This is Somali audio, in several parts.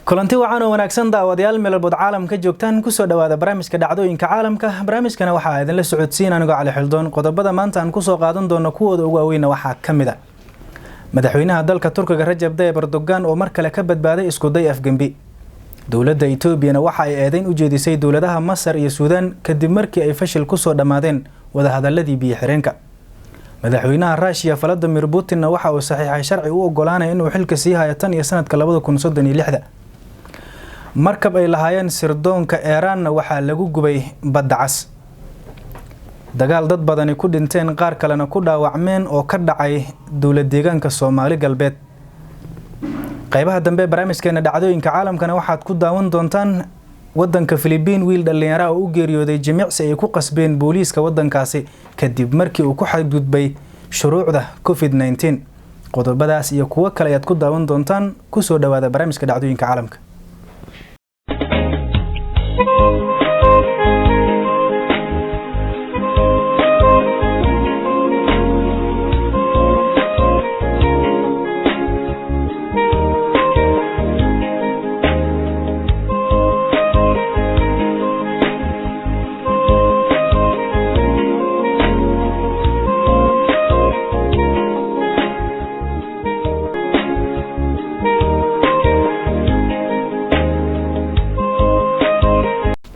kulanti wacan oo wanaagsan daawadayaal meel walba caalamka joogtaan ku soo dhawaada barnaamijka dhacdooyinka caalamka. barnaamijkana waxa idin la socodsiin aniga Cali Xildoon. qodobada maanta aan ku soo qaadan doono kuwooda ugu waaweyn waxa kamid ah madaxweynaha dalka Turkiga Rajab Tayyip Erdogan oo mar kale ka badbaaday isku day afgambi. dawladda Itoobiya waxa ay eedayn u jeedisay dawladaha Masar iyo Suudaan kadib markii ay fashil ku soo dhamaadeen wada hadaladii biyo xireenka. madaxweynaha Russia Vladimir Putin waxa uu saxiixay sharci u ogolaanaya inuu xilka sii hayo tan iyo sanadka 2036. markab ay lahaayeen sirdoonka Iran waxa lagu gubay badda cas. dagaal dad badani ku dhinteen qaar kalena ku dhaawacmeen oo ka dhacay dawlad deegaanka Soomaali galbeed. qaybaha dambe barnaamijkeena dhacdooyinka caalamkana waxaad ku daawan doontaan wadanka Philippines wiil dhalinyaro oo u geeriyooday jimicsi ay ku qasbeen booliiska wadankaasi kadib markii uu ku xadgudbay shuruucda COVID-19. qodobadaas iyo kuwa kale ayaad ku daawan doontaan ku soo dhawaada barnaamijka dhacdooyinka caalamka.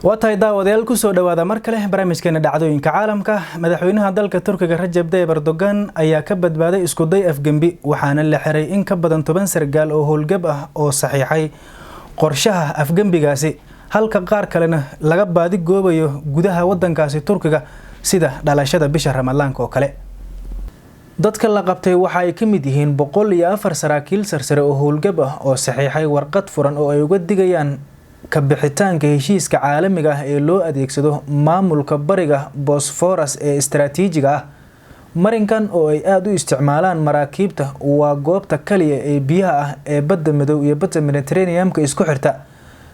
واتاي داوديال ku soo dhawaada mar kale barnaamijkeena dhacdooyinka caalamka. madaxweynaha dalka Turkiga Rajab Tayyip Erdogan ayaa ka badbaaday isku day afgambi waxaana la xiray in ka badan 10 sargaal oo howlgab ah oo saxiixay qorshaha afgambigaasi halka qaar kalena laga baadi goobayo gudaha wadankaasi Turkiga sida dhalashada bisha Ramadaanka oo kale. dadka la qabtay waxa ay ka mid yihiin 104 saraakiil sarsare oo howlgab ah oo saxiixay warqad furan oo ay uga digayaan ka bixitaanka heshiiska caalamiga ah ee loo adeegsado maamulka bariga Bosphorus ee istiraatiijiga ah. marinkan oo ay aad u isticmaalaan maraakiibta waa goobta kaliya ee biyaha ah ee badda madow iyo badda Mediterranean-ka isku xirta.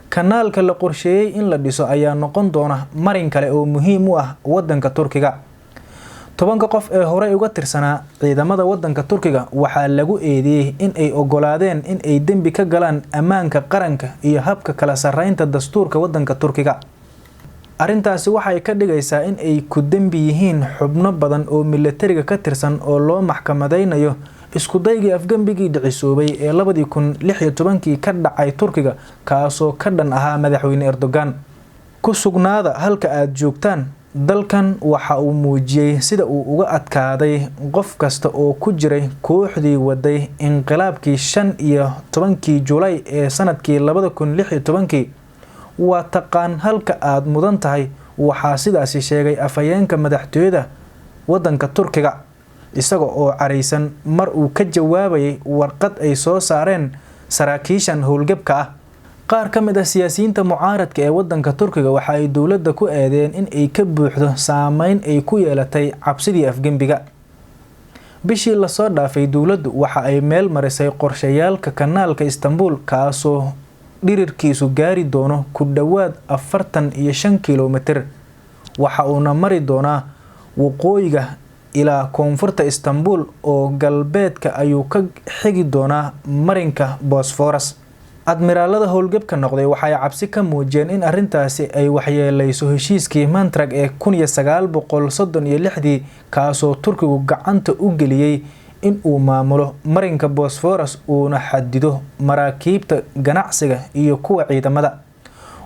kanaalka la qorsheeyay in la dhiso ayaa noqon doona marin kale oo muhiim u ah wadanka Turkiga. 10 qof ee hore uga tirsanaa ciidamada wadanka Turkiga waxa lagu eedeeyay in ay ogolaadeen in ay dambi ka galaan ammaanka qaranka iyo habka kala sareynta dastuurka wadanka Turkiga. arintaasi waxay ka dhigaysaa in ay ku dambi yihiin xubno badan oo militariga ka tirsan oo loo maxkamadeynayo isku daygii afgambigii dhicisoobay ee 2016 ka dhacay Turkiga kaasoo ka dhan ahaa madaxweyne Erdogan. ku sugnaada halka aad joogtaan. dalkan waxa uu muujiyay sida uu uga adkaaday qof kasta oo ku jiray kooxdii waday inqilaabkii 15 July ee sanadkii 2016. waa taqaan halka aad mudan tahay waxa sidaas sheegay afayeenka madaxtooyada wadanka Turkiga isaga oo careysan mar uu ka jawaabayay warqad ay soo saareen saraakiishan howlgabka ah. qaar ka mid ah siyaasiyiinta mucaaradka ee wadanka Turkiga waxa ay dawladda ku eedeeyeen in ay ka buuxdo saameyn ay ku yeelatay cabsidii afgambiga. bishii la soo dhaafay dawladdu waxa ay meel marisay qorshayaalka kanaalka Istanbul kaasoo dhirirkiisu gaari doono ku dhawaad 45 kilomitir. waxa uuna mari doonaa waqooyiga ilaa koonfurta Istanbul oo galbeedka ayuu ka xigi doonaa marinka Bosphorus. admiraalada howlgabka noqday waxay cabsi ka muujiyeen in arintaasi ay waxyeelayso heshiiskii Mantrag ee 1936 kaasoo Turkigu gacanta u geliyay in uu maamulo marinka Bosphorus uuna xadido maraakiibta ganacsiga iyo kuwa ciidamada.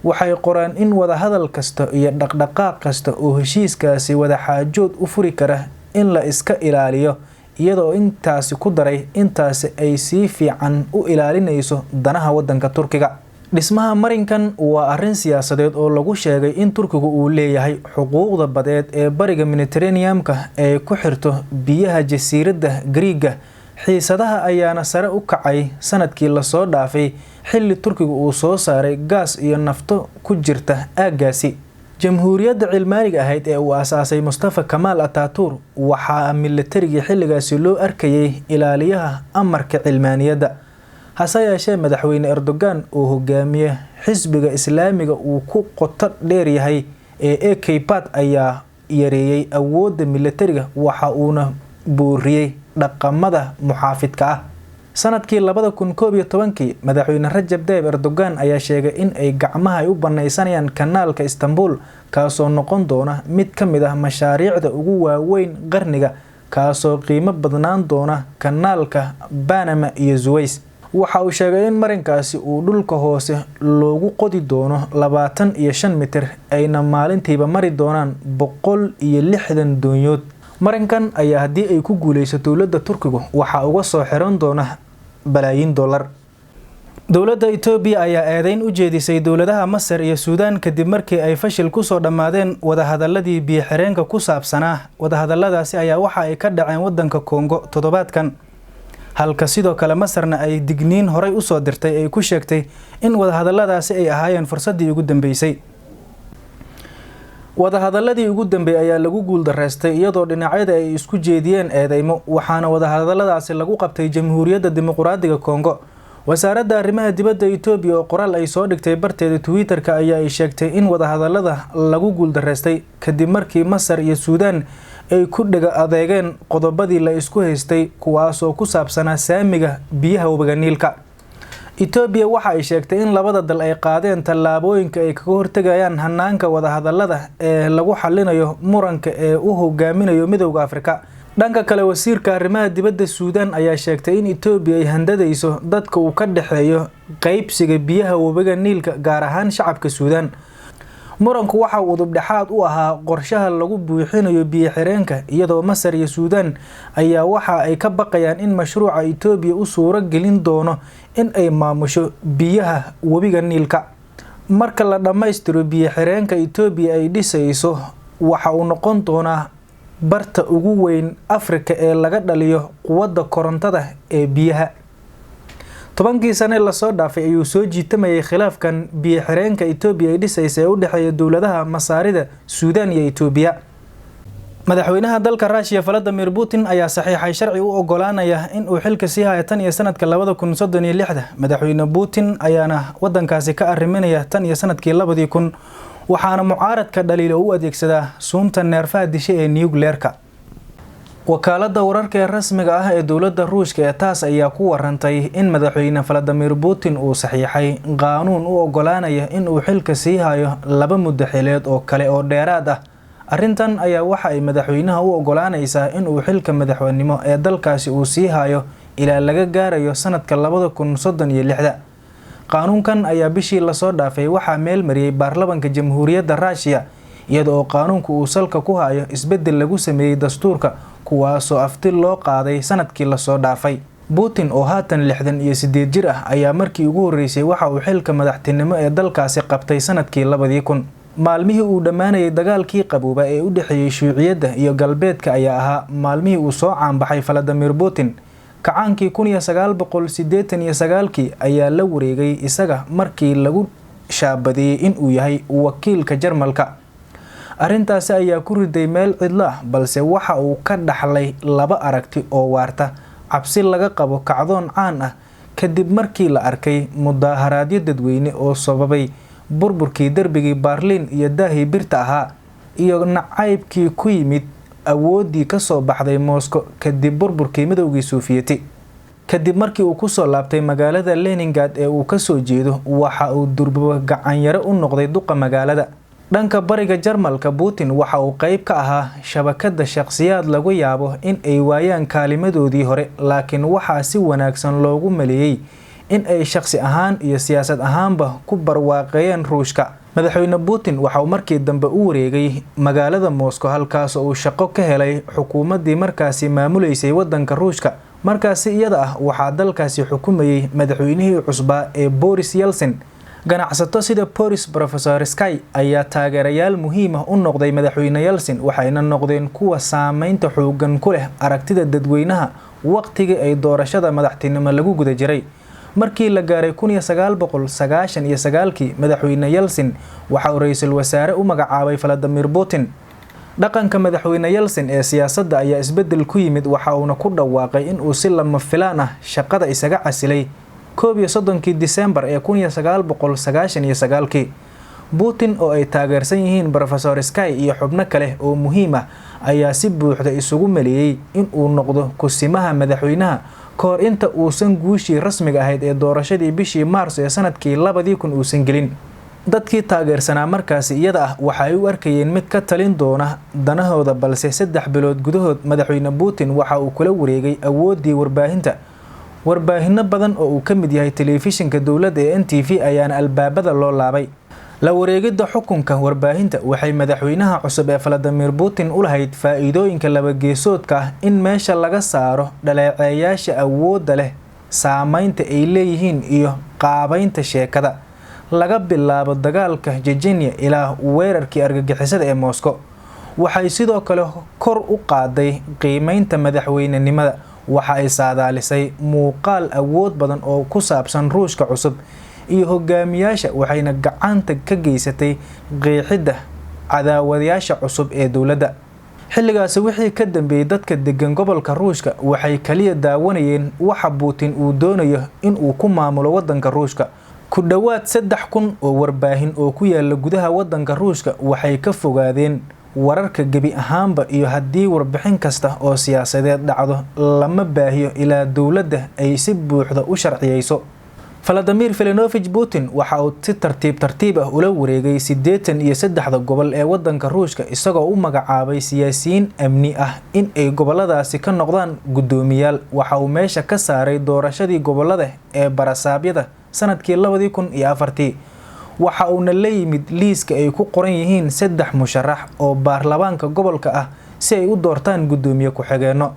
waxay qoreen in wada hadal kasta iyo dhaqdhaqaaq kasta oo heshiiskaasi wada xaajood u furi kara in la iska ilaaliyo iyadoo intaasi ku daray intaasi ay si fiican u ilaalinayso danaha wadanka Turkiga. dhismaha marinkan waa arrin siyaasadeed oo lagu sheegay in Turkigu uu leeyahay xuquuqda badeed ee bariga Mediterranean-ka ee ku xirto biyaha jasiiradda Greega. xiisadaha ayaana sare u kacay sanadkii la soo dhaafay xilli Turkigu uu soo saaray gaas iyo nafto ku jirta aagaasi. jamhuuriyadda cilmaaniga ahayd ee uu aasaasay Mustafa Kemal Atatürk waxa militariga xilligaasi loo arkayay ilaaliyaha amarka cilmaaniyadda. hase yeeshee madaxweyne Erdogan oo hogaamiye xisbiga Islaamiga uu ku qoto dheer yahay ee AKP ayaa yareeyay awoodda militariga waxa uuna buuriyay dhaqamada muxaafidka ah. sanadkii 2011 madaxweyne Rajab Tayyip Erdogan ayaa sheegay in ay gacmaha ay u banaysanayaan kanaalka Istanbul kaasoo noqon doona mid ka mid ah mashaariicda ugu waaweyn qarniga kaasoo qiimo badnaan doona kanaalka Panama iyo Suez. waxa uu sheegay in marinkaasi uu dhulka hoose loogu qodi doono 25 mitir ayna maalintiiba mari doonaan 160 doonyood. marinkan ayaa haddii ay ku guuleysato dowladda Turkiga waxa uga soo xiran doona balaayiin dollar. dowladda Itoobiya ayaa eedayn u jeedisay dowladaha Masar iyo Suudaan kadib markii ay fashil ku soo dhamaadeen wadahadaladii biyo xireenka ku saabsanaa. wadahadaladaasi ayaa waxa ay ka dhaceen wadanka Kongo toddobaadkan, halka sidoo kale Masarna ay digniin horay u soo dirtay ay ku sheegtay in wadahadaladaasi ay ahaayeen fursadii ugu dambeysay. wadahadaladii ugu dambeeyay ayaa lagu guul dareystay iyadoo dhinacyada ay isku jeediyeen eedeymo, waxaana wadahadaladaasi lagu qabtay Jamhuuriyadda Dimuqraadiga Kongo. wasaaradda arrimaha dibadda Itoobiya oo qoraal ay soo dhigtay barteeda Twitter-ka ayaa ay sheegtay in wadahadalada lagu guul dareystay kadib markii Masar iyo Suudaan ay ku dhaga adeegeen qodobadii la isku haystay kuwaas oo ku saabsanaa saamiga biyaha webiga Niilka. Itoobiya waxa ay sheegtay in labada dal ay qaadeen tallaabooyinka ay kaga hortagayaan hanaanka wadahadalada ee lagu xalinayo muranka ee uu hogaaminayo Midowga Afrika. dhanka kale wasiirka arrimaha dibadda Suudaan ayaa sheegtay in Itoobiya ay handadayso dadka uu ka dhaxeeyo qaybsiga biyaha webiga Niilka gaar ahaan shacabka Suudaan. muranku waxa uu dubdhaxaad u ahaa qorshaha lagu buuxinayo biyo xireenka iyadoo Masar iyo Suudaan ayaa waxa ay ka baqayaan in mashruuca Itoobiya u suuro gelin doono in ay maamusho biyaha webiga Niilka. marka la dhameystiro biyo xireenka Itoobiya ay dhisayso waxa uu noqon doonaa barta ugu weyn Afrika ee laga dhaliyo quwadda korontada ee biyaha. 10 sano la soo dhaafay ayuu soo jiitamayay khilaafkan biyo xireenka Itoobiya ay dhisaysa ee u dhaxeeya dowladaha Masaarida, Suudaan iyo Itoobiya. madaxweynaha dalka Russia Vladimir Putin ayaa saxiixay sharci u ogolaanaya in uu xilka sii hayo tan iyo sanadka 2036. madaxweyne Putin ayaana wadankaasi ka arriminaya tan iyo sanadkii 2000 waxaana mucaaradka dhaliilo u adeegsadaa suunta neerfaha dishay ee nuclear-ka. wakaaladda wararka ee rasmiga ah ee dowladda Ruushka ee taas ayaa ku warantay in madaxweyne Vladimir Putin uu saxiixay qaanuun u ogolaanaya in uu xilka sii hayo 2 muddo xileed oo kale oo dheeraad ah. arrintan ayaa waxa ay madaxweynaha u ogolaanaysaa in uu xilka madaxweynimo ee dalkaasi uu sii hayo ilaa laga gaarayo sanadka 2036. qaanuunkan ayaa bishii la soo dhaafay waxa meel mariyay baarlamaanka Jamhuuriyadda Russia iyadoo qaanuunku uu salka ku hayo isbedel lagu sameeyay dastuurka kuwaasoo afti loo qaaday sanadkii la soo dhaafay. Putin oo haatan 68 jir ah ayaa markii ugu horeysay waxa uu xilka madaxtinimo ee dalkaasi qabtay sanadkii 2000. maalmihii uu dhamaanayay dagaalkii qabooba ee u dhaxeeyay Shuuciyadda iyo Galbeedka ayaa ahaa maalmihii uu soo caanbaxay Vladimir Putin. kacaankii 1989 ayaa la wareegay isaga markii lagu shaabadiyay in uu yahay wakiilka Jarmalka. arrintaasi ayaa ku riday meel cidlo ah balse waxa uu ka dhaxlay 2 aragti oo waarta. cabsi laga qabo kacdoon caan ah kadib markii la arkay mudaharaadyo dadweyne oo sababay burburkii darbigii Berlin iyo daahii birta ahaa iyo nacaybkii ku yimid awoodii ka soo baxday Moscow kadib burburkii Midowgii Soviyeeti. kadib markii uu ku soo laabtay magaalada Leningrad ee uu ka soo jeedo waxa uu durba gacan yare u noqday duqa magaalada. dhanka bariga Jarmalka Putin waxa uu qayb ka ahaa shabakada shakhsiyaad lagu yaabo in ay waayaan kaalimadoodii hore laakiin waxa si wanaagsan loogu maleeyay in ay shakhsi ahaan iyo siyaasad ahaanba ku barwaaqeeyeen Ruushka. madaxweyne Putin waxa uu markii dambe u wareegay magaalada Moscow halkaas oo uu shaqo ka helay xukuumaddii markaasi maamuleysay wadanka Ruushka. markaasi iyada ah waxaa dalkaasi xukumayay madaxweynihii cusbaa ee Boris Yeltsin. ganacsato sida Boris Berezovsky ayaa taageerayaal muhiim ah u noqday madaxweyne Yeltsin waxayna noqdeen kuwa saameynta xooggan ku leh aragtida dadweynaha waqtigii ay doorashada madaxtinimo lagu guda jiray. markii la gaaray 1999 madaxweyne Yeltsin waxa uu ra'iisul wasaare u magacaabay Vladimir Putin. dhaqanka madaxweyne Yeltsin ee siyaasadda ayaa isbedel ku yimid waxa uuna ku dhawaaqay in uu si lama filaan ah shaqada isaga casilay 31 December ee 1999. Putin oo ay taageersan yihiin Berezovsky iyo xubno kale oo muhiim ah ayaa si buuxda isugu maleeyay in uu noqdo kusimaha madaxweynaha kahor inta uusan guushii rasmiga ahayd ee doorashadii bishii Maarso ee sanadkii 2000 uusan gelin. dadkii taageersanaa markaasi iyada ah waxay u arkayeen mid ka talin doona danahooda, balse 3 bilood gudahood madaxweyne Putin waxa uu kula wareegay awoodii warbaahinta. warbaahinno badan oo uu ka mid yahay telefishinka dawladda ee NTV ayaana albaabada loo laabay. la wareegidda xukunka warbaahinta waxay madaxweynaha cusub ee Vladimir Putin u lahayd faa'iidooyinka laba geesoodka ah in meesha laga saaro dhaleeceeyaasha awoodda leh, saameynta ay leeyihiin iyo qaabaynta sheekada. laga bilaabo dagaalka Chechnya ilaa weerarkii argagixisada ee Moscow. waxay sidoo kale kor u qaaday qiimeynta madaxweynenimada. waxa ay saadaalisay muuqaal awood badan oo ku saabsan Ruushka cusub iyo hogaamiyaasha, waxayna gacanta ka geysatay qeexidda cadaawadayaasha cusub ee dawladda. xilligaas wixii ka dambeeyay dadka degan gobolka Ruushka waxay kaliya daawanayeen waxa Putin uu doonayo in uu ku maamulo wadanka Ruushka. ku dhawaad 3,000 oo warbaahin oo ku yaala gudaha wadanka Ruushka waxay ka fogaadeen wararka gebi ahaanba, iyo haddii warbixin kasta oo siyaasadeed dhacdo lama baahiyo ilaa dawladda ay si buuxda u sharciyeyso. Vladimir Vladimirovich Putin waxa uu si tartiib ah ula wareegay 83 gobol ee wadanka Ruushka, isagoo u magacaabay siyaasiyiin amni ah in ay goboladaasi ka noqdaan gudoomiyaal. waxa uu meesha ka saaray doorashadii gobolada ee barasaabyada sanadkii 2004. waxa uuna la yimid liiska ay ku qoran yihiin 3 musharax oo baarlamaanka gobolka ah si ay u doortaan gudoomiye ku-xigeenno.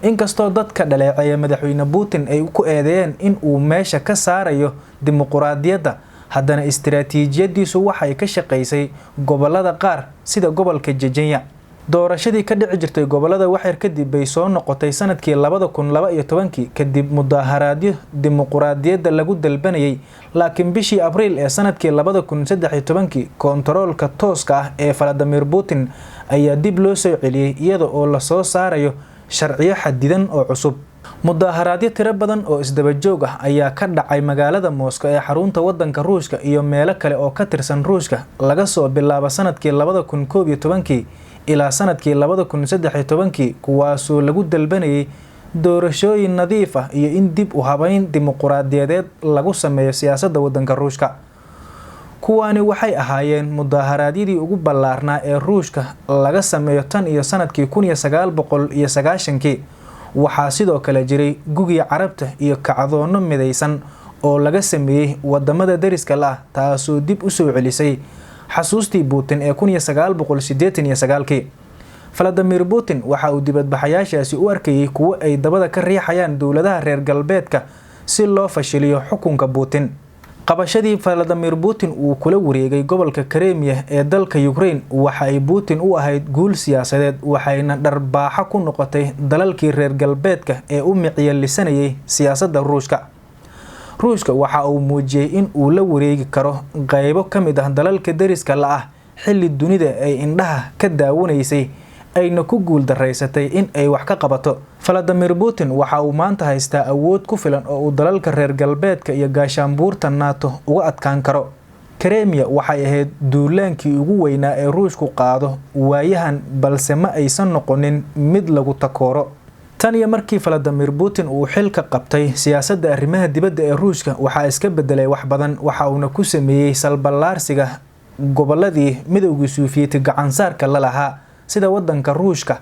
inkastoo dadka dhaleeceeya madaxweyne Putin ay ku eedeeyeen in uu meesha ka saarayo dimuqraadiyadda, haddana istiraatiijiyadiisu waxay ka shaqeysay gobolada qaar sida gobolka Chechnya. doorashadii ka dhici jirtay gobolada waxyar kadib bay soo noqotay sanadkii 2012 kadib mudaharaadyo dimuqraadiyadda lagu dalbanayay, laakiin bishii Abriil ee sanadkii 2013 kontaroolka tooska ah ee Vladimir Putin ayaa dib loo soo celiyay iyada oo la soo saarayo sharciyo xadidan oo cusub. mudaharaadyo tiro badan oo isdaba joog ah ayaa ka dhacay magaalada Moscow ee xarunta wadanka Ruushka iyo meelo kale oo ka tirsan Ruushka laga soo bilaabo sanadkii 2011 ilaa sanadkii 2013, kuwaasoo lagu dalbanayay doorashooyin nadiif ah iyo in dib u habayn dimuqraadiyadeed lagu sameeyo siyaasadda wadanka Ruushka. kuwaani waxay ahaayeen mudaharaadyadii ugu ballaarnaa ee Ruushka laga sameeyo tan iyo sanadkii 1990. waxaa sidoo kale jiray gugii Carabta iyo kacdoonno midaysan oo laga sameeyay wadamada dariska la, taasoo dib u soo celisay xasuustii Putin ee 1989. Vladimir Putin waxa uu dibadbaxayaashaasi u arkayay kuwo ay dabada ka riixayaan dawladaha reer galbeedka si loo fashiliyo xukunka Putin. qabashadii Vladimir Putin uu kula wareegay gobolka Crimea ee dalka Ukraine waxa ay Putin u ahayd guul siyaasadeed, waxayna dharbaaxa ku noqotay dalalkii reer galbeedka ee u miciyalisanayay siyaasadda Ruushka. Ruushka waxa uu muujiyay in uu la wareegi karo qaybo ka mid ah dalalka dariska la ah xilli dunida ay indhaha ka daawanaysay ayna ku guul daraysatay in ay wax ka qabato. Vladimir Putin waxa uu maanta haystaa awood ku filan oo uu dalalka reer galbeedka iyo gaashaanbuurta NATO uga adkaan karo. Crimea waxay ahayd duulaankii ugu weynaa ee Ruushku qaado waayahan, balse ma aysan noqonin mid lagu takooro. tan iyo markii Vladimir Putin uu xilka qabtay siyaasadda arrimaha dibadda ee Ruushka waxa iska bedelay wax badan. waxa uuna ku sameeyay salbalaarsiga goboladii midowgii Soviyeeti gacan saarka la lahaa sida wadanka Ruushka,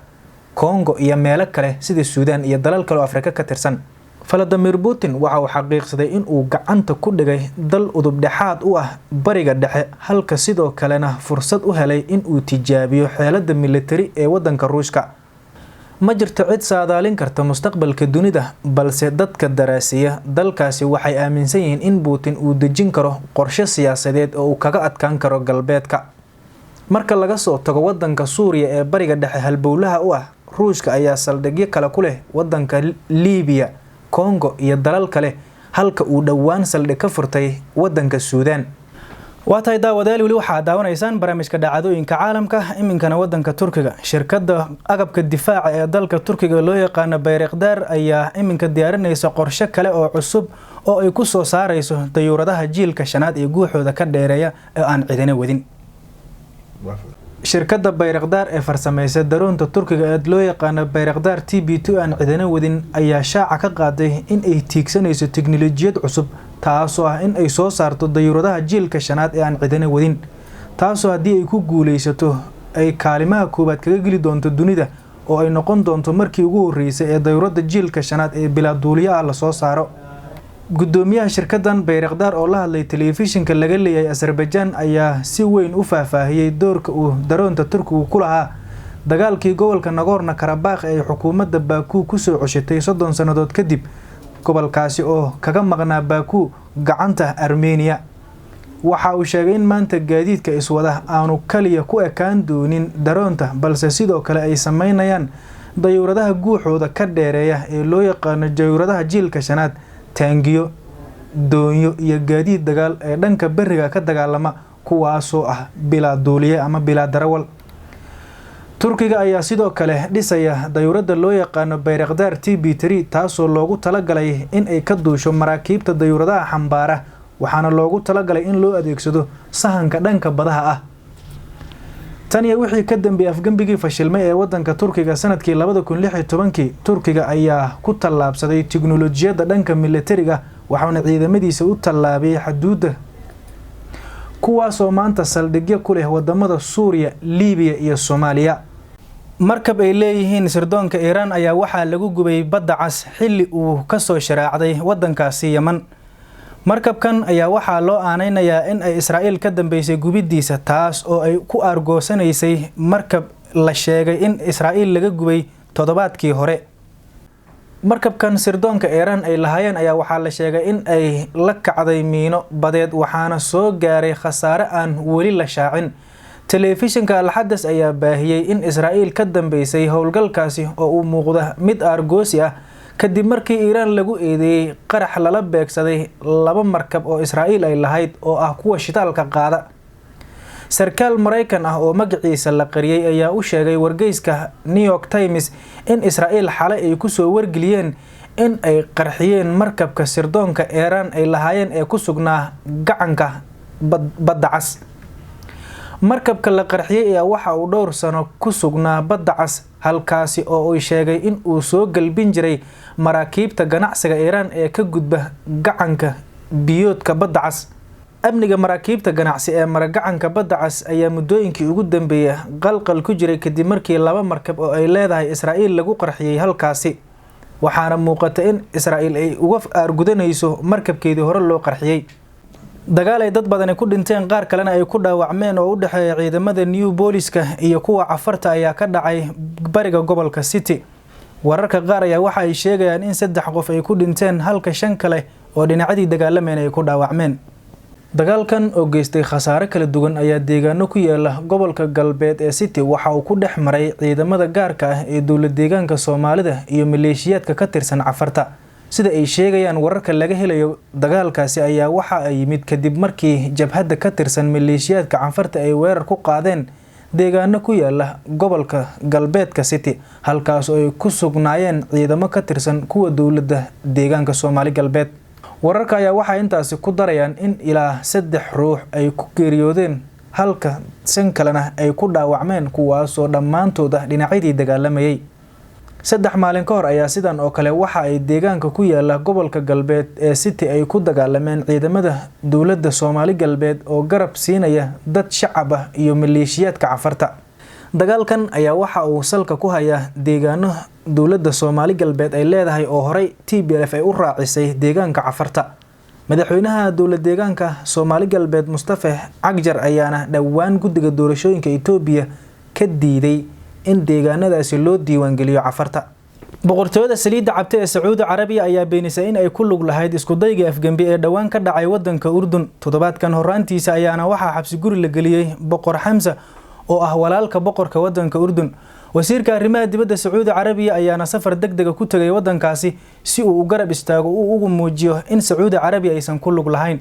Congo iyo meelo kale sida Suudaan iyo dalal kale oo Afrika ka tirsan. Vladimir Putin waxa uu xaqiiqsaday in uu gacanta ku dhigay dal udub dhexaad u ah bariga dhexe, halka sidoo kalena fursad u helay in uu tijaabiyo xeeladda military ee wadanka Ruushka. ma jirto cid saadaalin karta mustaqbalka dunida, balse dadka daraasiya dalkaasi waxay aaminsan yihiin in Putin uu dejin karo qorshe siyaasadeed oo uu kaga adkaan karo galbeedka. marka laga soo tago wadanka Suuriya ee bariga dhexe halbowlaha u ah, Ruushka ayaa saldhigyo kale ku leh wadanka Liibiya, Congo iyo dalal kale, halka uu dhawaan saldhig ka furtay wadanka Suudaan. waatahay daawadayaal, weli waxaad daawanaysaan barnaamijka dhacdooyinka caalamka. iminkana wadanka Turkiga, shirkadda agabka difaaca ee dalka Turkiga loo yaqaan Bayraktar ayaa iminka diyaarinaysa qorshe kale oo cusub oo ay ku soo saarayso dayuuradaha jiilka 5 ee guuxooda ka dheereeya ee aan cidina wadin. shirkadda Bayraktar ee farsamaysa daroonta Turkiga ee loo yaqaan Bayraktar TB2 aan cidina wadin ayaa shaaca ka qaaday in ay tiigsanayso tiknoolajiyad cusub taasoo ah in ay soo saarto dayuuradaha jiilka shanaad ee aan cidina wadin taasoo haddii ay ku guuleysato ay kaalimaha koobaad kaga geli doonto dunida oo ay noqon doonto markii ugu horeysay ee dayuurada jiilka shanaad ee bilaa duuliye ah la soo saaro. gudoomiyaha shirkaddan Bayraktar oo la hadlay telefishinka laga leeyahay Azerbaijan ayaa si weyn u faahfaahiyay doorka uu daroonta Turkigu ku lahaa dagaalkii gobolka Nagorno-Karabakh ee xukuumadda Baku ku soo cushatay 30 sanadood kadib gobolkaasi oo kaga maqnaa Baku gacanta Armenia. waxa uu sheegay in maanta gaadiidka iswada aanu kaliya ku ekaan doonin daroonta balse sidoo kale ay sameynayaan dayuuradaha guuxooda ka dheereeya ee loo yaqaan dayuuradaha jiilka shanaad taangiyo doonyo iyo gaadiid dagaal ee dhanka bariga ka dagaalama kuwaasoo ah bilaa duuliye ama bilaa darawal. Turkiga ayaa sidoo kale dhisaya dayuurada loo yaqaan Bayraktar TB3 taasoo loogu talagalay in ay ka duusho maraakiibta dayuuradaha xambaara waxaana loogu talagalay in loo adeegsado sahanka dhanka badaha ah. tani wixii ka dambeeyay afgambigii fashilmay ee wadanka Turkiga sanadkii 2016 Turkiga ayaa ku tallaabsaday tiknoolajiyada dhanka militariga waxaana ciidamadiisa u tallaabay xuduudda kuwaas oo maanta saldhigyo ku leh wadamada Suuriya, Liibiya iyo Soomaaliya. markab ay leeyihiin sirdoonka Iran ayaa waxaa lagu gubay badda cas xilli uu ka soo sharaacday wadankaasi Yemen. markabkan ayaa waxaa loo aaneynayaa in ay Israa'iil ka dambeysay gubidiisa taas oo ay ku argoosanaysay markab la sheegay in Israa'iil laga gubay toddobaadkii hore. markabkan sirdoonka Iran ay lahaayeen ayaa waxaa la sheegay in ay la kacday miino badeed waxaana soo gaaray khasaare aan weli la shaacin. telefishinka Al-Hadas ayaa baahiyay in Israa'iil ka dambeysay howlgalkaasi oo uu muuqda mid argoosi ah kadib markii Iran lagu eedeeyay qarax lala beegsaday laba markab oo Israa'iil ay lahayd oo ah kuwa shidaalka qaada. sarkaal Mareykan ah oo magaciisa la qariyay ayaa u sheegay wargeyska New York Times in Israa'iil xalay ay ku soo wargeliyeen in ay qarxiyeen markabka sirdoonka Iran ay lahaayeen ee ku sugnaa gacanka badda cas. markabka la qarxiyay ayaa waxa uu dhowr sano ku sugnaa badda cas halkaasi oo uu sheegay in uu soo galbin jiray maraakiibta ganacsiga Iran ee ka gudba gacanka biyoodka badda cas. amniga maraakiibta ganacsi ee maragacanka badda cas ayaa muddooyinkii ugu dambeeyay qalqal ku jiray kadib markii laba markab oo ay leedahay Israa'iil lagu qarxiyay halkaasi waxaana muuqata in Israa'iil ay uga argudanayso markabkeedii hore loo qarxiyay. dagaal ay dad badan ku dhinteen qaar kalena ay ku dhaawacmeen oo u dhaxeeya ciidamada New Booliska iyo kuwa cafarta ayaa ka dhacay bariga gobolka City. wararka qaar ayaa waxa ay sheegayaan in 3 qof ay ku dhinteen halka 5 kale oo dhinacadii dagaalameen ay ku dhaawacmeen. dagaalkan oo geystay khasaare kala duwan ayaa deegaano ku yaala gobolka galbeed ee City waxa uu ku dhex maray ciidamada gaarka ah ee dawlad deegaanka Soomaalida iyo maleeshiyaadka ka tirsan cafarta. sida ay sheegayaan wararka laga helayo dagaalkaasi ayaa waxa ay yimid kadib markii jabhadda ka tirsan maleeshiyaadka cafarta ay weerar ku qaadeen deegaano ku yaala gobolka galbeedka City halkaas oo ay ku sugnaayeen ciidamo ka tirsan kuwa dawladda deegaanka Soomaali galbeed. wararka ayaa waxa intaasi ku darayaan in ilaa 3 ruux ay ku geeriyoodeen halka 5 kalena ay ku dhaawacmeen kuwaas oo dhammaantood dhinacadii dagaalamayay. 3 maalin ka hor ayaa sidan oo kale waxa ay deegaanka ku yaala gobolka galbeed ee City ay ku dagaalameen ciidamada dawladda Soomaali galbeed oo garab siinaya dad shacab ah iyo maleeshiyaadka cafarta. dagaalkan ayaa waxa uu salka ku hayaa deegaano dawladda Soomaali galbeed ay leedahay oo horey TPLF ay u raacisay deegaanka cafarta. madaxweynaha dawlad deegaanka Soomaali galbeed Mustafa Cagjar ayaana dhawaan guddiga doorashooyinka Itoobiya ka diiday in deegaanadaasi loo diiwaan geliyo cafarta. boqortooyada saliidda cabta ee Sacuudi Carabiya ayaa beenisay in ay ku lug lahayd isku dayga afgambi ee dhawaan ka dhacay wadanka Urdun. toddobaadkan horaantiisa ayaana waxaa xabsi guri la geliyay boqor Hamza oo ah walaalka boqorka wadanka Urdun. wasiirka arrimaha dibadda Sacuudi Carabiya ayaana safar degdeg ah ku tagay wadankaasi si uu u garab istaago uu ugu muujiyo in Sacuudi Carabiya aysan ku lug lahayn.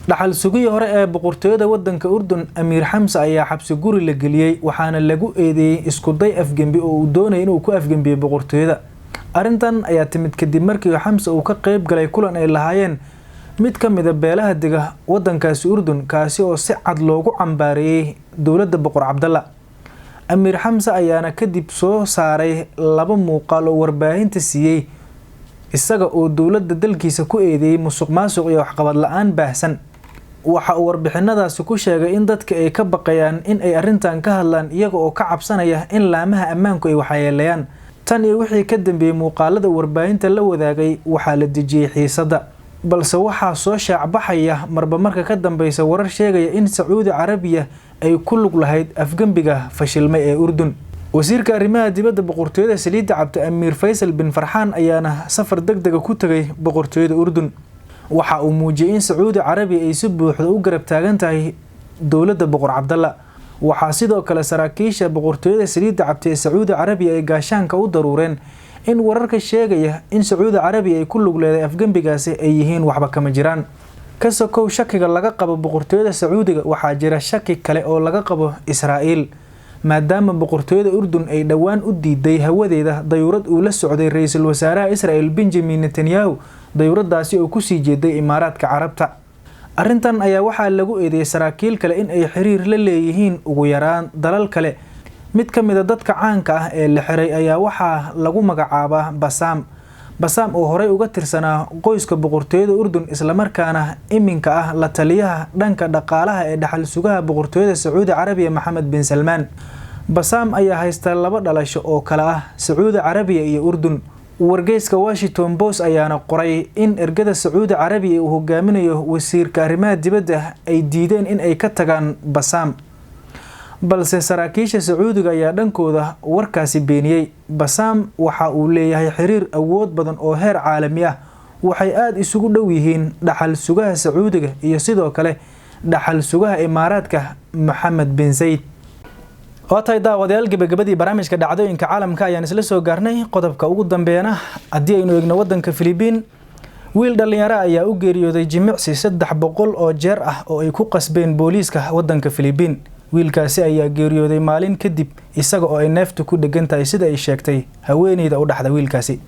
dhaxal sugii hore ee boqortooyada wadanka Urdun Amiir Hamza ayaa xabsi guri la geliyay waxaana lagu eedeeyay isku day afgambi oo uu doonay inuu ku afgambiyo boqortooyada. arintan ayaa timid kadib markii Hamza uu ka qayb galay kulan ay lahaayeen mid ka mid ah beelaha dega wadankaasi Urdun kaasi oo si cad loogu cambaareeyay dawladda boqor Cabdalla. Amiir Xamse ayaana kadib soo saaray laba muuqaal oo warbaahinta siiyay isaga oo dowladda dalkiisa ku eedeeyay musuqmaasuq iyo waxqabad la'aan baahsan. waxa uu warbixinadaasi ku sheegay in dadka ay ka baqayaan in ay arrintan ka hadlaan iyaga oo ka cabsanaya in laamaha ammaanku ay waxyeeleeyaan. tan iyo wixii ka dambeeyay muuqaalada warbaahinta la wadaagay waxaa la dejiyay xiisadda, balse waxaa soo shaacbaxaya marba marka ka dambeysa warar sheegaya in Sacuudi Carabiya ay ku lug lahayd afgembiga fashilmay ee Urdun. wasiirka arrimaha dibadda boqortooyada Saliidda Cabdi Amiir Faysal bin Farxaan ayaana safar degdeg ah ku tagay boqortooyada Urdun. waxa uu muujiyay in Sacuudi Carabiya ay si buuxda u garab taagan tahay dowladda Boqor Cabdalla. waxaa sidoo kale saraakiisha boqortooyada Saliidda Cabdi ee Sacuudi Carabiya ay gaashaanka u daruureen in wararka sheegaya in Sacuudi Carabiya ay ku lug leedahay afgembigaasi ay yihiin waxba kama jiraan. ka sokow shakiga laga qabo boqortooyada Sacuudiga waxaa jira shaki kale oo laga qabo Israa'iil, maadaama boqortooyada Urdun ay dhawaan u diiday hawadeeda dayuurad uu la socday ra'iisul wasaaraha Israa'iil Benjamin Netanyahu, dayuuradaasi oo ku sii jeeday Imaaraadka Carabta. arrintan ayaa waxaa lagu eedeeyay saraakiil kale in ay xiriir la leeyihiin ugu yaraan dalal kale. mid ka mid ah dadka caanka ah ee la xiray ayaa waxaa lagu magacaabaa Bassam oo horey uga tirsanaa qoyska boqortooyada Urdun isla markaana iminka ah la taliyaha dhanka dhaqaalaha ee dhaxal sugaha boqortooyada Sacuudi Carabiya Mohammed bin Salman. Bassam ayaa haysta laba dhalasho oo kala ah Sacuudi Carabiya iyo Urdun. wargeyska Washington Post ayaana qoray in ergada Sacuudi Carabiya uu hogaaminayo wasiirka arrimaha dibadda ay diideen in ay ka tagaan Bassam, balse saraakiisha Sacuudiga ayaa dhankooda warkaasi beeniyay. Bassam waxa uu leeyahay xiriir awood badan oo heer caalami ah, waxay aad isugu dhow yihiin dhaxal sugaha Sacuudiga iyo sidoo kale dhaxal sugaha Imaaraadka Mohammed bin Zayed. waatay daawadayaal gabagabadii barnaamijka dhacdooyinka caalamka ayaan isla soo gaarnay. qodobka ugu dambeeyana haddii aynu eegno wadanka Filibiin, wiil dhalinyaro ayaa u geeriyooday jimicsi 300 oo jeer ah oo ay ku qasbeen booliiska wadanka Filibiin. wiilkaasi ayaa geeriyooday maalin kadib isaga oo ay neeftu ku dhagan tahay sida ay sheegtay haweeneyda u dhaxda wiilkaasi.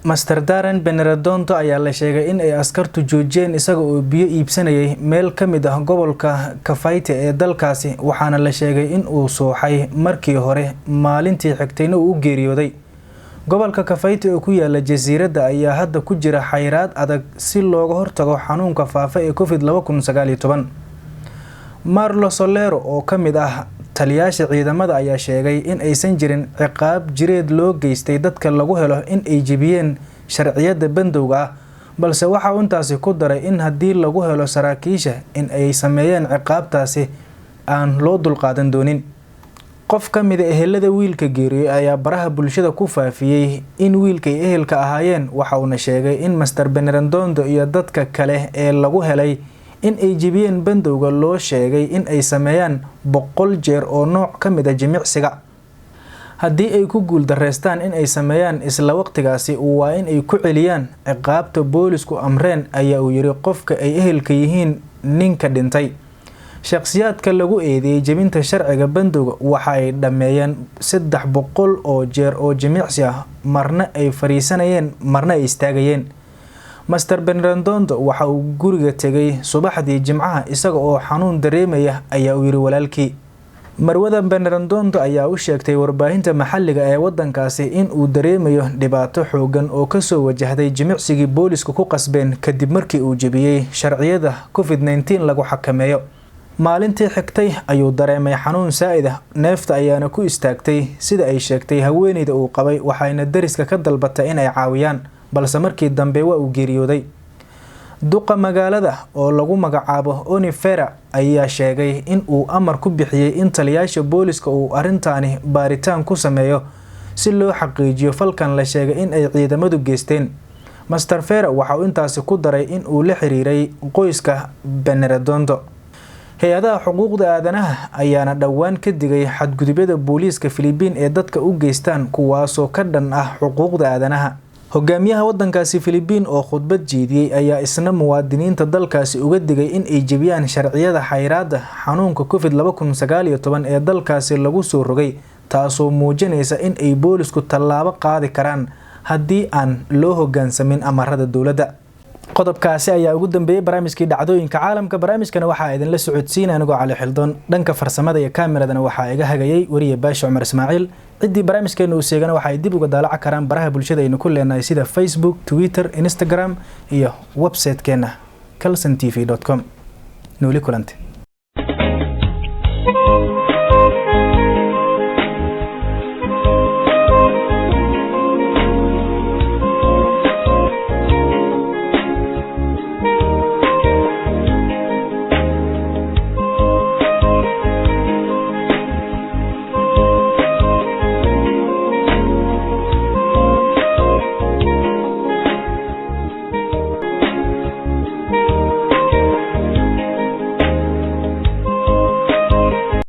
Master Darren Benedetto ayaa la sheegay in ay askartu joojiyeen isaga oo biyo iibsanayay meel ka mid ah gobolka Kafaite ee dalkaasi, waxaana la sheegay in uu sooxay markii hore maalintii xigtayna uu geeriyooday. gobolka Kafaite oo ku yaala jasiiradda ayaa hadda ku jira xayiraad adag si looga hortago xanuunka faafa ee COVID-19. Marlo Solero oo ka mid ah taliyaasha ciidamada ayaa sheegay in aysan jirin ciqaab jireed loo geystay dadka lagu helo in ay jebiyeen sharciyada bandowga ah, balse waxa uu intaasi ku daray in haddii lagu helo saraakiisha in ay sameeyeen ciqaabtaasi aan loo dulqaadan doonin. qof ka mid ah ehelada wiilka geeriyay ayaa baraha bulshada ku faafiyay in wiilkay ehelka ahaayeen. waxa uu sheegay in Master Benedetto iyo dadka kale ee lagu helay in ay jebiyeen bandowga loo sheegay in ay sameeyaan 100 jeer oo nooc ka mid ah jimicsiga. haddii ay ku guul dareystaan in ay sameeyaan isla waqtigaasi waa in ay ku celiyaan ciqaabta boolisku amreen, ayaa uu yiri qofka ay ehelka yihiin ninka dhintay. shakhsiyaadka lagu eedeeyay jebinta sharciga bandowga waxa ay dhameeyeen 300 oo jeer oo jimicsi ah, marna ay fariisanayeen marna ay istaagayeen. Master Benedetto waxa uu guriga tagay subaxdii Jimcaha isaga oo xanuun dareemaya, ayaa uu yiri walaalkii. marwada Benedetto ayaa u sheegtay warbaahinta maxalliga ee wadankaasi in uu dareemayo dhibaato xoogan oo ka soo wajahday jimicsigii boolisku ku qasbeen kadib markii uu jebiyay sharciyada COVID-19 lagu xakameeyo. maalintii xigtay ayuu dareemay xanuun saa'id ah, neefta ayaana ku istaagtay sida ay sheegtay haweeneyda uu qabay, waxayna dariska ka dalbatay in ay caawiyaan, balse markii dambe waa uu geeriyooday. duqa magaalada oo lagu magacaabo Onifera ayaa sheegay in uu amar ku bixiyay in taliyaasha booliska uu arrintaani baaritaan ku sameeyo si loo xaqiijiyo falkan la sheegay in ay ciidamadu geysteen. Master Fera waxa uu intaasi ku daray in uu la xiriiray qoyska Benedetto. hay-adaha xuquuqda aadanaha ayaana dhawaan ka digay xadgudubyada booliiska Filibiin ee dadka u geystaan kuwaasoo ka dhan ah xuquuqda aadanaha. hogaamiyaha wadankaasi Filibiin oo khudbad jeediyay ayaa isna muwaadiniinta dalkaasi uga digay in ay jebiyaan sharciyada xayiraadda xanuunka COVID-19 ee dalkaasi lagu soo rogay, taasoo muujinaysa in ay boolisku tallaabo qaadi karaan haddii aan loo hoggaansamin amarada dowladda. qodobkaasi ayaa ugu dambeeyay barnaamijkii dhacdooyinka caalamka. barnaamijkana waxaa idin la socodsiin anigoo Cali Xildon, dhanka farsamada iyo kaameradana waxaa iga hagayay wariye Baasha Cumar Ismaaciil. cidii barnaamijkeena uu seegana waxay dib uga daalac karaan baraha bulshada aynu ku leenahay sida Facebook, Twitter, Instagram iyo website-keena kalsantv.com. nooli kulante.